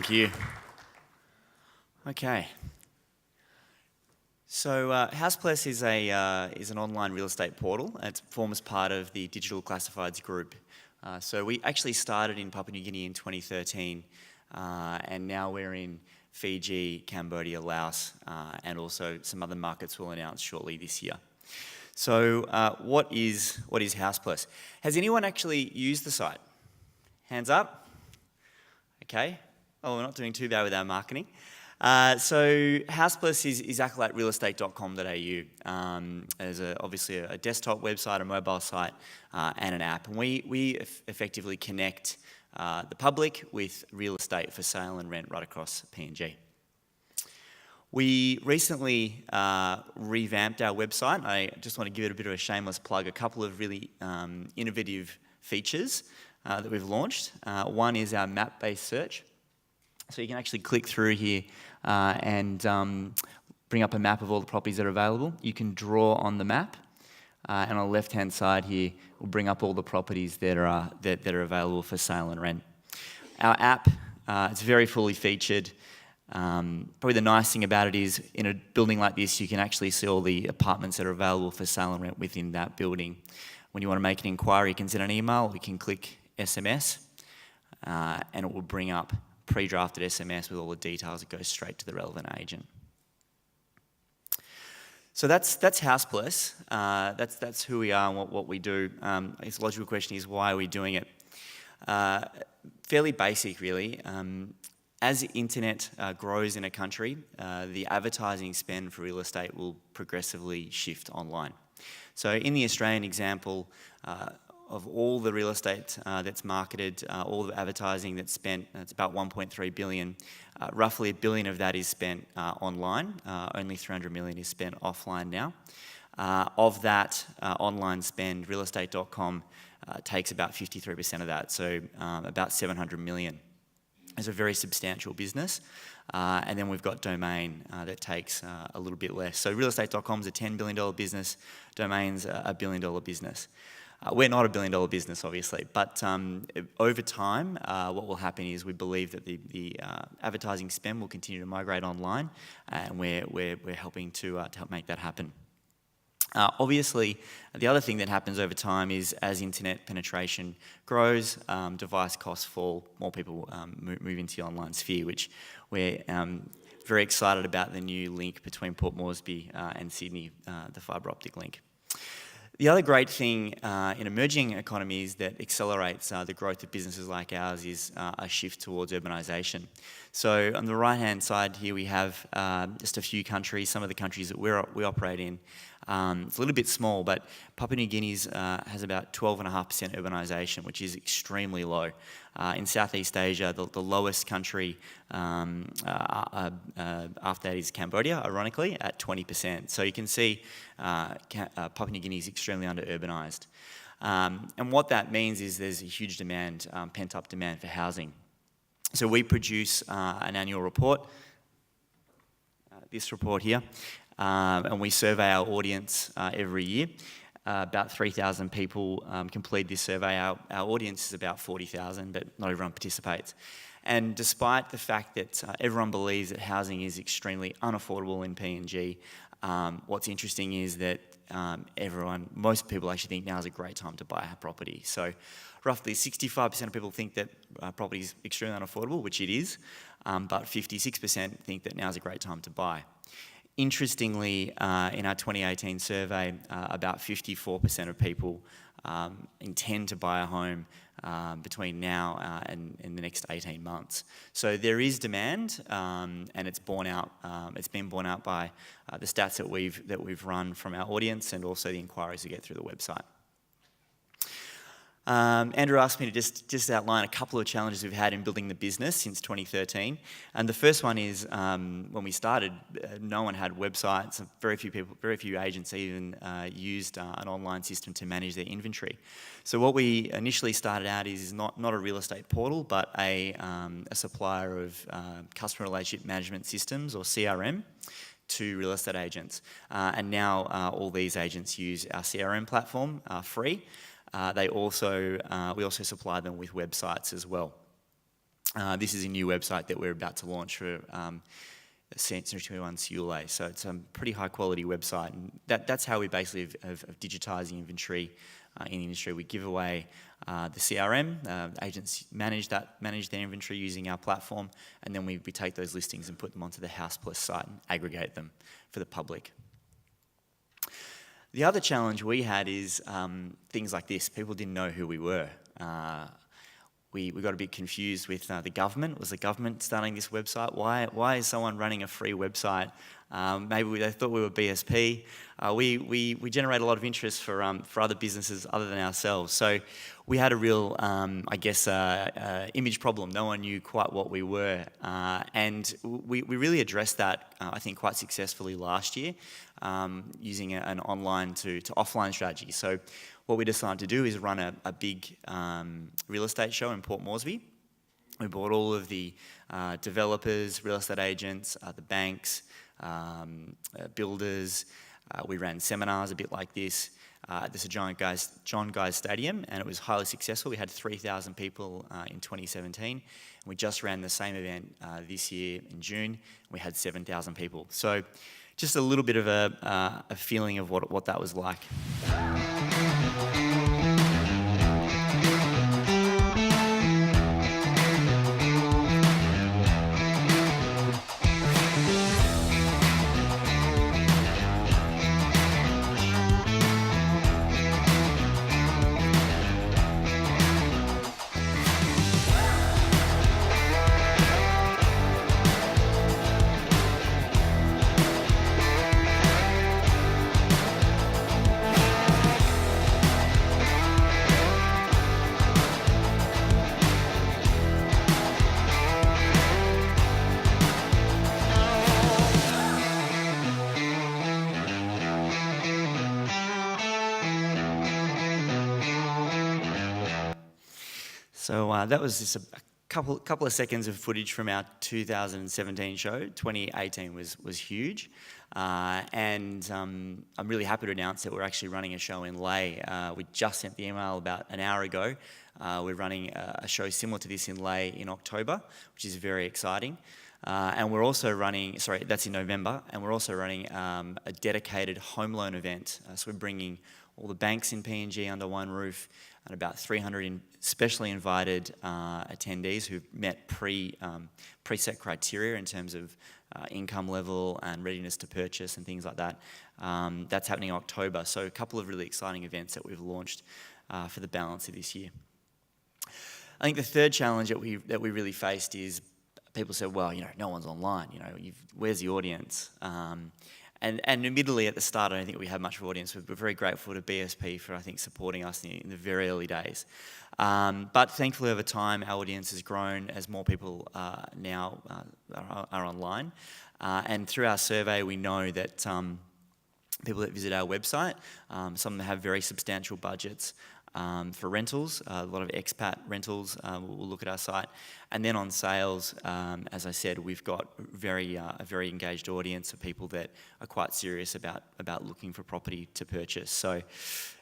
Thank you. Okay. So HousePlus is an online real estate portal. It forms part of the Digital Classifieds group. So we actually started in Papua New Guinea in 2013, and now we're in Fiji, Cambodia, Laos, and also some other markets we'll announce shortly this year. So what is HousePlus? Has anyone actually used the site? Hands up. Okay. Oh, we're not doing too bad with our marketing. So HousePlus is exactly like realestate.com.au. There's obviously a desktop website, a mobile site, and an app. And we effectively connect the public with real estate for sale and rent right across PNG. We recently revamped our website. I just want to give it a bit of a shameless plug. A couple of really innovative features that we've launched. One is our map-based search. So you can actually click through here and bring up a map of all the properties that are available. You can draw on the map, and on the left-hand side here, we'll bring up all the properties that are available for sale and rent. Our app, it's very fully featured. Probably the nice thing about it is, in a building like this, you can actually see all the apartments that are available for sale and rent within that building. When you want to make an inquiry, you can send an email, or you can click SMS, and it will bring up pre-drafted SMS with all the details that go straight to the relevant agent. So that's HousePlus. That's who we are and what we do. I guess the logical question is, why are we doing it? Fairly basic, really. As the internet grows in a country, the advertising spend for real estate will progressively shift online. So in the Australian example, of all the real estate that's marketed, all the advertising that's spent, it's about 1.3 billion. Roughly $1 billion of that is spent online. Only 300 million is spent offline now. Of that online spend, realestate.com takes about 53% of that, so about 700 million. It's a very substantial business. And then we've got Domain that takes a little bit less. So realestate.com is a $10 billion business. Domain's a $1 billion business. We're not a $1 billion business, obviously, but over time, what will happen is we believe that the advertising spend will continue to migrate online, and we're helping to help make that happen. Obviously, the other thing that happens over time is, as internet penetration grows, device costs fall, more people move into the online sphere, which we're very excited about the new link between Port Moresby and Sydney, the fibre optic link. The other great thing in emerging economies that accelerates the growth of businesses like ours is a shift towards urbanisation. So on the right-hand side here, we have just a few countries, some of the countries that we operate in. It's a little bit small, but Papua New Guinea has about 12.5% urbanisation, which is extremely low. In Southeast Asia, the lowest country after that is Cambodia, ironically, at 20%. So you can see Papua New Guinea is extremely under-urbanised. And what that means is there's a huge demand, pent-up demand for housing. So we produce an annual report, this report here, and we survey our audience every year. About 3,000 people complete this survey. Our audience is about 40,000, but not everyone participates. And despite the fact that everyone believes that housing is extremely unaffordable in PNG, what's interesting is that most people actually think now is a great time to buy a property. So roughly 65% of people think that property is extremely unaffordable, which it is, but 56% think that now is a great time to buy. Interestingly, in our 2018 survey, about 54% of people intend to buy a home between now and in the next 18 months. So there is demand, and it's borne out. It's been borne out by the stats that we've run from our audience, and also the inquiries we get through the website. Andrew asked me to just outline a couple of challenges we've had in building the business since 2013. And the first one is, when we started, no one had websites. Very few agents even used an online system to manage their inventory. So what we initially started out is not a real estate portal, but a supplier of customer relationship management systems, or CRM, to real estate agents. And now all these agents use our CRM platform free. We also supply them with websites as well. This is a new website that we're about to launch for Century 21 Sule. So it's a pretty high quality website, and that's how we basically have digitising inventory in the industry. We give away the CRM, agents manage their inventory using our platform, and then we take those listings and put them onto the House Plus site and aggregate them for the public. The other challenge we had is things like this. People didn't know who we were. We got a bit confused with the government. Was the government starting this website? Why is someone running a free website? Maybe they thought we were BSP. We generate a lot of interest for other businesses other than ourselves. So we had a real, image problem. No one knew quite what we were. And we really addressed that, I think, quite successfully last year using an online to offline strategy. So what we decided to do is run a big real estate show in Port Moresby. We brought all of the developers, real estate agents, the banks, builders. We ran seminars a bit like this at the John Guy's Stadium, and it was highly successful. We had 3,000 people in 2017. And we just ran the same event this year in June. We had 7,000 people. So just a little bit of a feeling of what that was like. So that was just a couple of seconds of footage from our 2017 show. 2018 was huge, and I'm really happy to announce that we're actually running a show in Lae. We just sent the email about an hour ago. We're running a show similar to this in Lae in October, which is very exciting. And we're also running, that's in November, and we're also running a dedicated home loan event. So we're bringing all the banks in PNG under one roof, and about 300 specially invited attendees who've met preset criteria in terms of income level and readiness to purchase and things like that. That's happening in October. So a couple of really exciting events that we've launched for the balance of this year. I think the third challenge that we really faced is people said, well, no one's online. Where's the audience? And admittedly, at the start, I don't think we had much of an audience. We're very grateful to BSP for, I think, supporting us in the very early days. But thankfully, over time, our audience has grown as more people now are online. And through our survey, we know that people that visit our website, some of them have very substantial budgets for rentals. A lot of expat rentals will look at our site. And then on sales, as I said, we've got a very engaged audience of people that are quite serious about looking for property to purchase. So,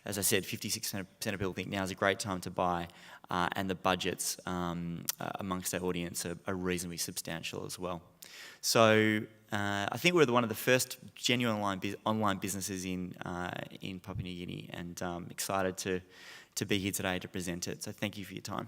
as I said, 56% of people think now is a great time to buy, and the budgets amongst our audience are reasonably substantial as well. So I think we're one of the first genuine online businesses in Papua New Guinea, and excited to be here today to present it. So thank you for your time.